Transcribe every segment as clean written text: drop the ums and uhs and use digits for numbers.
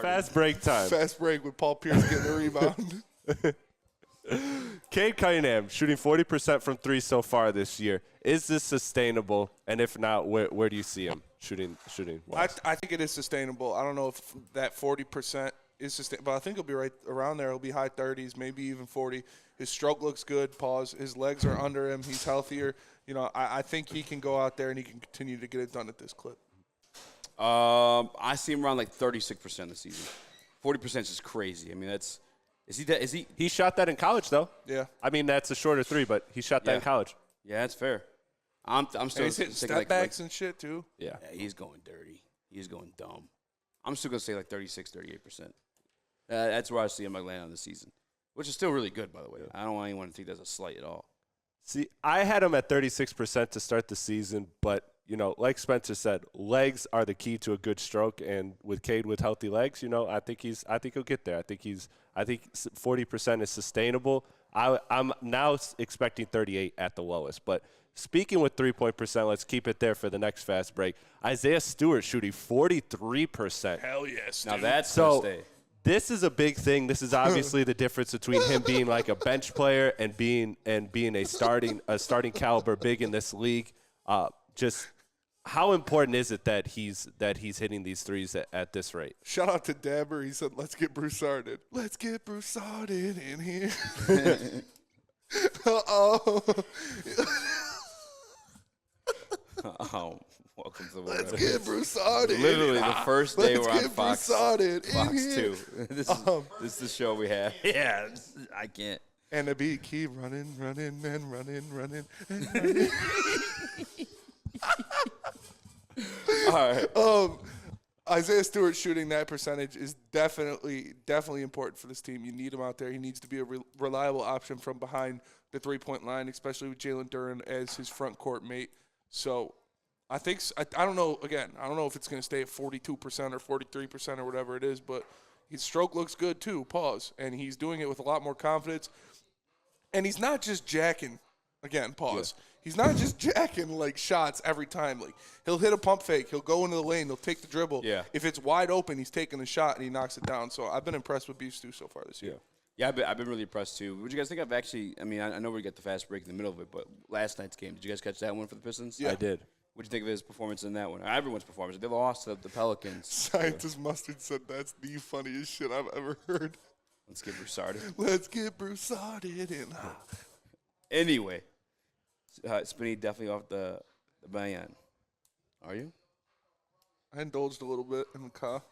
Fast break time. Fast break with Paul Pierce getting a rebound. Cade Cunningham shooting 40% from three so far this year. Is this sustainable? And if not, where do you see him shooting? I think it is sustainable. I don't know if that 40% is sustainable, but I think he'll be right around there. He'll be high 30s, maybe even 40. His stroke looks good. Pause. His legs are under him. He's healthier. You know, I think he can go out there and he can continue to get it done at this clip. I see him around like 36% this season. 40% is just crazy. I mean, that's is he? He shot that in college though. Yeah. I mean, that's a shorter three, but he shot that in college. Yeah, that's fair. I'm still he's hitting step backs and shit too. Yeah, he's going dirty. He's going dumb. I'm still gonna say like 36, 38%. That's where I see him like landing on the season, which is still really good, by the way. I don't want anyone to think that's a slight at all. See, I had him at 36% to start the season, but you know, like Spencer said, legs are the key to a good stroke, and with Cade with healthy legs, you know, I think he'll get there. I think 40% is sustainable. I'm now expecting 38 at the lowest, but speaking with 3-point percent, let's keep it there for the next fast break. Isaiah Stewart shooting 43%. Hell yes. Now that's so. Stay. This is a big thing. This is obviously the difference between him being like a bench player and being a starting caliber big in this league. Just how important is it that he's hitting these threes at this rate? Shout out to Dabber. He said, "Let's get Broussarded. Let's get Broussarded in here." Uh-oh. Welcome to the Let's get Broussarded. Literally the first day we're on Fox 2. This is the show we have. Yeah, I can't. And the beat keep running. All right. Isaiah Stewart shooting that percentage is definitely important for this team. You need him out there. He needs to be a reliable option from behind the three-point line, especially with Jalen Duren as his front court mate. So I think I don't know. Again, I don't know if it's going to stay at 42% or 43% or whatever it is, but his stroke looks good too. Pause. And he's doing it with a lot more confidence. And he's not just jacking. Again, pause. Yeah. He's not just jacking like shots every time. Like he'll hit a pump fake, he'll go into the lane, he'll take the dribble. Yeah. If it's wide open, he's taking the shot and he knocks it down. So I've been impressed with Beef Stew so far this year. Yeah, I've been really impressed too. What did you guys think of actually? I mean, I know we got the fast break in the middle of it, but last night's game, did you guys catch that one for the Pistons? Yeah, I did. What did you think of his performance in that one? Everyone's performance. They lost to the Pelicans. Scientist Mustard said that's the funniest shit I've ever heard. Let's get Broussarded. Let's get Broussarded in. Anyway, Spinny definitely off the ban. Are you? I indulged a little bit in the car.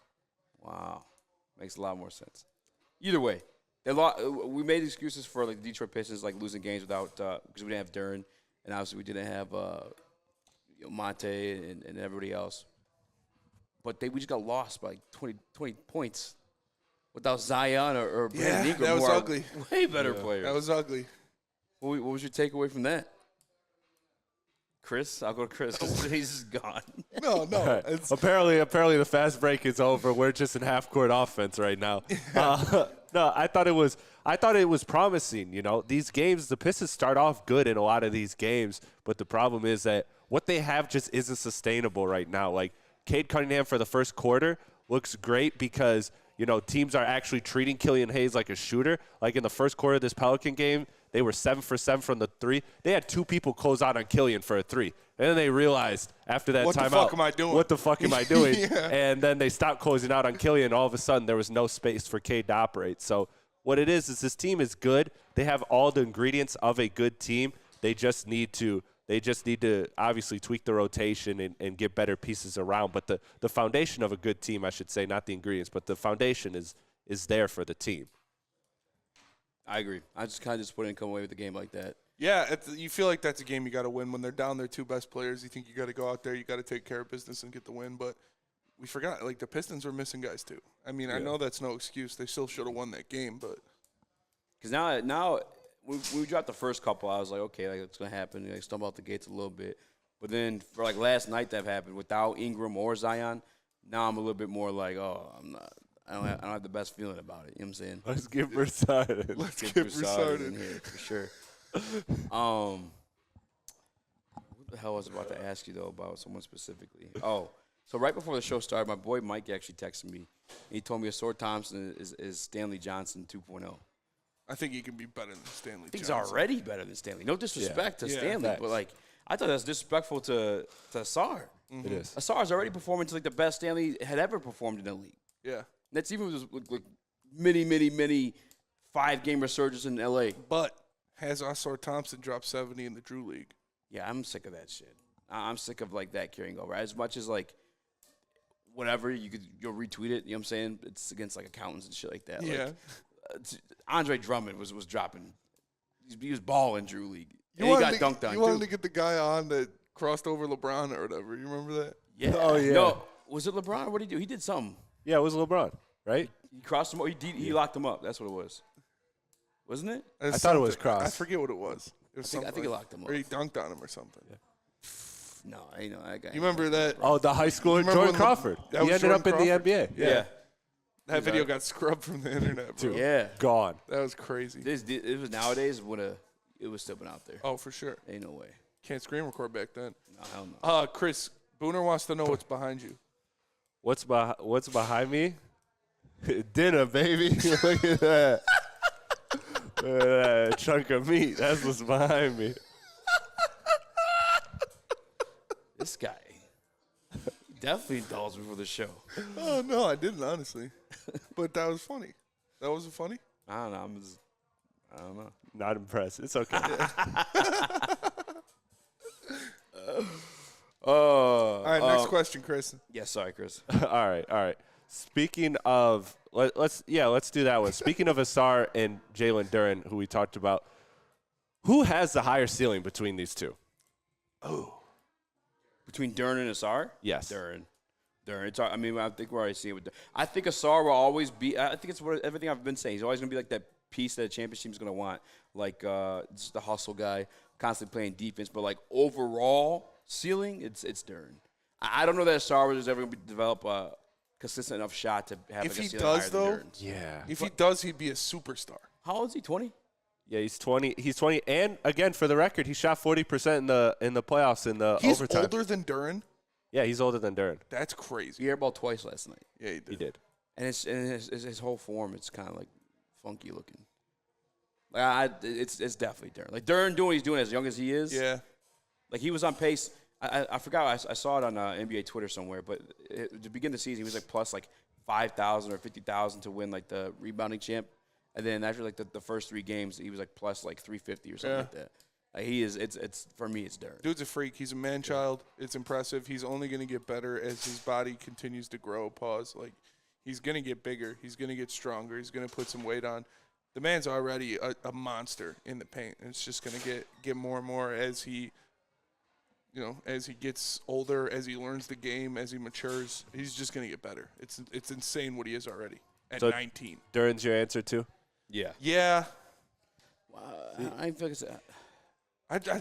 Wow. Makes a lot more sense. Either way, we made excuses for like the Detroit Pistons like losing games without because we didn't have Duren, and obviously we didn't have Monte and everybody else. But we just got lost by like 20 points without Zion or Brandon Ingram. That was ugly. Way better players. That was ugly. What was your takeaway from that? Chris? I'll go to Chris because he's just gone. No. Right. Apparently the fast break is over. We're just in half-court offense right now. No, I thought it was promising. You know, these games, the Pistons start off good in a lot of these games, but the problem is that what they have just isn't sustainable right now. Like Cade Cunningham for the first quarter looks great because, you know, teams are actually treating Killian Hayes like a shooter. Like in the first quarter of this Pelican game, they were 7 for 7 from the three. They had two people close out on Killian for a three. And then they realized after that timeout, what the fuck am I doing? Yeah. And then they stopped closing out on Killian. All of a sudden, there was no space for Cade to operate. So what it is this team is good. They have all the ingredients of a good team. They just need to obviously tweak the rotation and get better pieces around. But the foundation of a good team, I should say, not the ingredients, but the foundation is there for the team. I agree. I just kind of just wouldn't come away with a game like that. Yeah, you feel like that's a game you got to win. When they're down their two best players, you think you got to go out there, you got to take care of business and get the win. But we forgot, like, the Pistons were missing guys too. I mean, I know that's no excuse. They still should have won that game. But because now we dropped the first couple, I was like, okay, like it's going to happen. Like, stumble out the gates a little bit. But then for, like, last night that happened without Ingram or Zion, now I'm a little bit more like, oh, I don't have the best feeling about it. You know what I'm saying? Let's get Broussarded. Let's get Broussarded in here for sure. What the hell was I about to ask you, though, about someone specifically? Oh, So right before the show started, my boy Mike actually texted me. He told me Asar Thompson is Stanley Johnson 2.0. I think he can be better than Stanley. I think he's Johnson. already better than Stanley. No disrespect to Stanley, facts. but like I thought that was disrespectful to Asar. It is. Asar's already performing to like the best Stanley had ever performed in the league. Yeah. That's even with like many 5-game resurgence in LA. But has Asar Thompson dropped 70 in the Drew League? Yeah, I'm sick of that shit. I'm sick of like that carrying over. As much as like whatever you'll retweet it. You know what I'm saying? It's against like accountants and shit like that. Yeah. Like, Andre Drummond was dropping. He was balling Drew League. You And he got wanted to- dunked on You too. wanted to get the guy on that crossed over LeBron or whatever. You remember that? Yeah. Oh, yeah. No, was it LeBron? What did he do? He did something. Yeah, it was LeBron, right? He crossed him. He locked him up. That's what it was. Wasn't it? I thought it was cross. I forget what it was. It was I think something he like- locked him Or up. he dunked on him or something. No, I know that guy. You remember that? Oh, the high schooler, Remember Jordan when Crawford. that He was ended up Jordan in Crawford? the NBA. Yeah. That video got scrubbed from the internet, bro. Yeah. Gone. That was crazy. It was nowadays it was still been out there. Oh, for sure. Ain't no way. Can't screen record back then. No, hell no. Chris, Booner wants to know what's behind you. What's behind me? Dinner, baby. Look at that. Look at that chunk of meat. That's what's behind me. This guy definitely indulged before the show. Oh, no, I didn't, honestly. But that was funny. That wasn't funny? I don't know. I don't know. Not impressed. It's okay. All right, next question, Chris. Yeah, sorry, Chris. all right. Speaking of, let's do that one. Speaking of Asar and Jalen Duren, who we talked about, who has the higher ceiling between these two? Between Duren and Asar? Yes. Duren. I mean, I think we're already seeing it with Duren. I think Asar will always be – I think it's what everything I've been saying. He's always going to be like that piece that a championship team's going to want, like just the hustle guy, constantly playing defense. But, like, overall ceiling, it's Duren. I don't know that Asar is ever going to develop a consistent enough shot to have If like a he ceiling does, higher though, than Duren's. Yeah. If he does, he'd be a superstar. How old is he, 20? Yeah, he's 20. He's 20, and again, for the record, he shot 40% in the playoffs in the He's overtime. older than Duren? Yeah, he's older than Duren. That's crazy. He airballed twice last night. Yeah, he did. He did. And his whole form, it's kind of like funky looking. Like it's definitely Duren. Like Duren doing what he's doing as young as he is. Yeah. Like he was on pace. I forgot. I saw it on NBA Twitter somewhere. But to begin the season, he was like plus like 5,000 or 50,000 to win like the rebounding champ. And then after like the first 3 games, he was like plus like 350 or something like that. Like he is. It's for me. It's Duren. Dude's a freak. He's a man-child. It's impressive. He's only going to get better as his body continues to grow. Like, he's going to get bigger. He's going to get stronger. He's going to put some weight on. The man's already a monster in the paint. And it's just going to get more and more as he, as he gets older, as he learns the game, as he matures. He's just going to get better. It's insane what he is already at So 19. Duren's your answer too? Yeah. Yeah. I feel like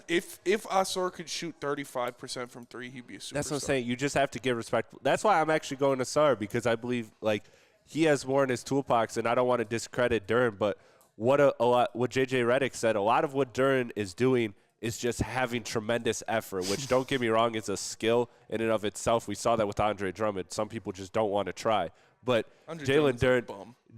If Asar could shoot 35% from 3, he'd be a superstar. That's what I'm saying. You just have to give respect. That's why I'm actually going to Asar, because I believe like he has more in his toolbox, and I don't want to discredit Duren, but what JJ Redick said, a lot of what Duren is doing is just having tremendous effort, which don't get me wrong, is a skill in and of itself. We saw that with Andre Drummond. Some people just don't want to try. But Jalen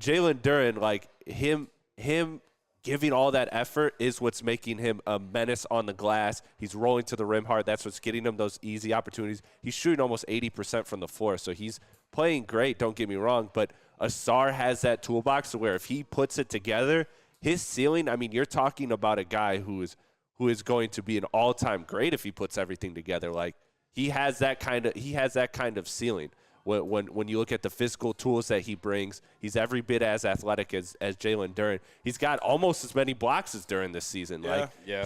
Duren, like him giving all that effort is what's making him a menace on the glass. He's rolling to the rim hard. That's what's getting him those easy opportunities. He's shooting almost 80% from the floor, so he's playing great, don't get me wrong. But Asar has that toolbox to where if he puts it together, his ceiling, I mean, you're talking about a guy who is going to be an all-time great if he puts everything together. Like he has that kind of ceiling. When you look at the physical tools that he brings, he's every bit as athletic as Jalen Duren. He's got almost as many blocks as Duren this season. Yeah. Like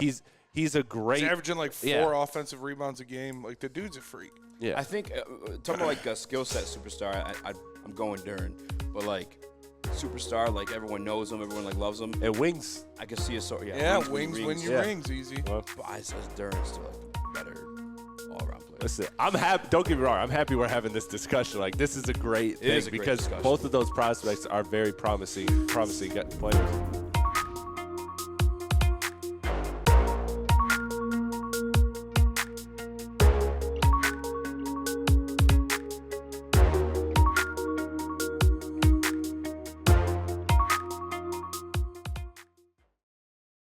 he's a great. He's averaging like 4 offensive rebounds a game. Like the dude's a freak. Yeah. I think talking about like a skill set superstar, I'm going Duren, but like superstar, like everyone knows him, everyone like loves him. And wings. I can see a sort. Yeah, wings win you rings easy. But I says Duren's still like better all around player. Listen, I'm happy. Don't get me wrong. I'm happy we're having this discussion. Like this is a great thing is a great because discussion. both of those prospects are very promising players.